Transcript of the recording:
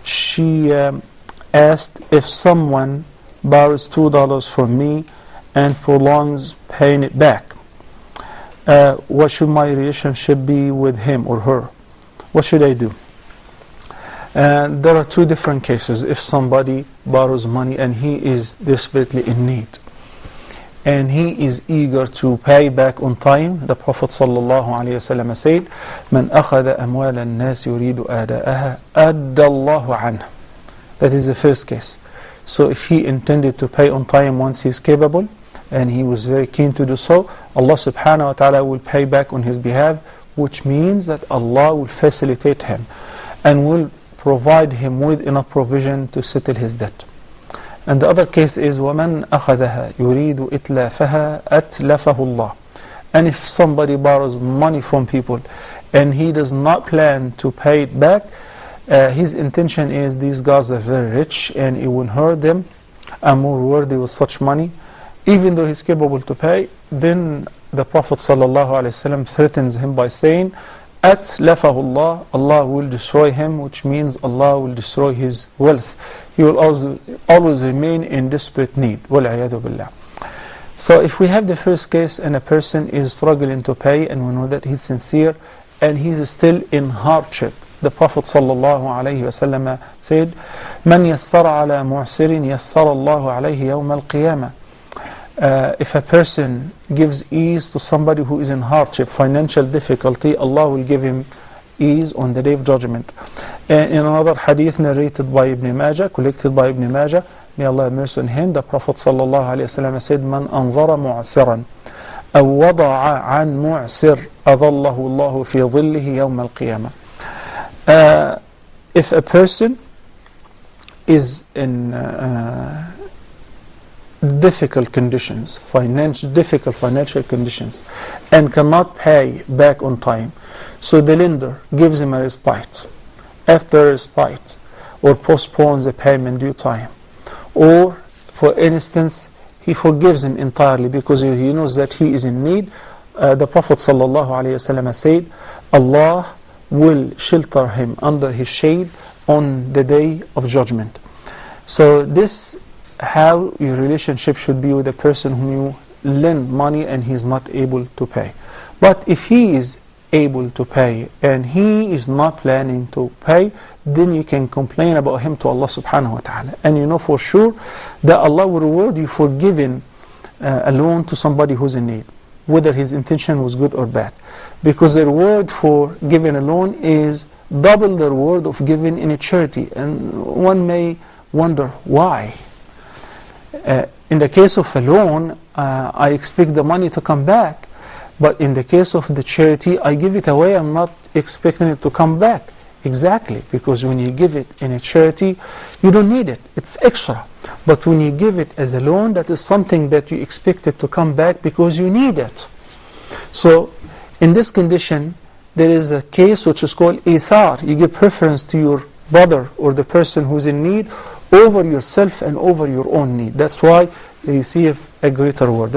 She asked, if someone borrows $2 from me and prolongs paying it back, what should my relationship be with him or her? What should I do? There are two different cases. If somebody borrows money and he is desperately in need, and he is eager to pay back on time, the Prophet ﷺ said, "Man akhadha amwal an-nas yuridu ada'aha, adda Allahu anhu." That is the first case. So if he intended to pay on time once he is capable, and he was very keen to do so, Allah subhanahu wa ta'ala will pay back on his behalf, which means that Allah will facilitate him and will provide him with enough provision to settle his debt. And the other case is وَمَنْ أَخَذَهَا يُرِيدُ إِتْلَافَهَا أَتْلَفَهُ اللَّهُ. And if somebody borrows money from people and he does not plan to pay it back, his intention is, these guys are very rich and it will hurt them, I'm more worthy with such money, even though he's capable to pay, then the Prophet ﷺ threatens him by saying, أَتْلَفَهُ اللَّهُ, Allah will destroy him, which means Allah will destroy his wealth. He will always remain in desperate need. وَالْعِيَاذُ بِاللَّهِ. So if we have the first case and a person is struggling to pay and we know that he's sincere and he's still in hardship, the Prophet ﷺ said, مَنْ يَسَّرَ عَلَى مُعْسِرٍ يَسَّرَ اللَّهُ عَلَيْهِ يَوْمَ الْقِيَامَةِ. If a person gives ease to somebody who is in hardship, financial difficulty, Allah will give him ease on the day of judgment. And in another hadith narrated by Ibn Majah, collected by Ibn Majah, may Allah have mercy on him, the Prophet ﷺ said, "Man anzara mu'siran aw wada'a an mu'sir adallahu Allahu fi dhillihi yawm al-qiyamah." If a person is in difficult conditions, difficult financial conditions, and cannot pay back on time, so the lender gives him a respite. After a respite, or postpones the payment due time, or for instance he forgives him entirely because he knows that he is in need, the Prophet ﷺ said, Allah will shelter him under his shade on the day of judgment. So this how your relationship should be with a person whom you lend money and he is not able to pay. But if he is able to pay and he is not planning to pay, then you can complain about him to Allah subhanahu wa ta'ala, and you know for sure that Allah will reward you for giving a loan to somebody who's in need, whether his intention was good or bad, because the reward for giving a loan is double the reward of giving in a charity. And one may wonder why. In the case of a loan, I expect the money to come back, but in the case of the charity, I give it away, I'm not expecting it to come back. Exactly, because when you give it in a charity, you don't need it, it's extra. But when you give it as a loan, that is something that you expect it to come back because you need it. So in this condition, there is a case which is called ithar. You give preference to your brother or the person who's in need over yourself and over your own need. That's why they receive a greater reward.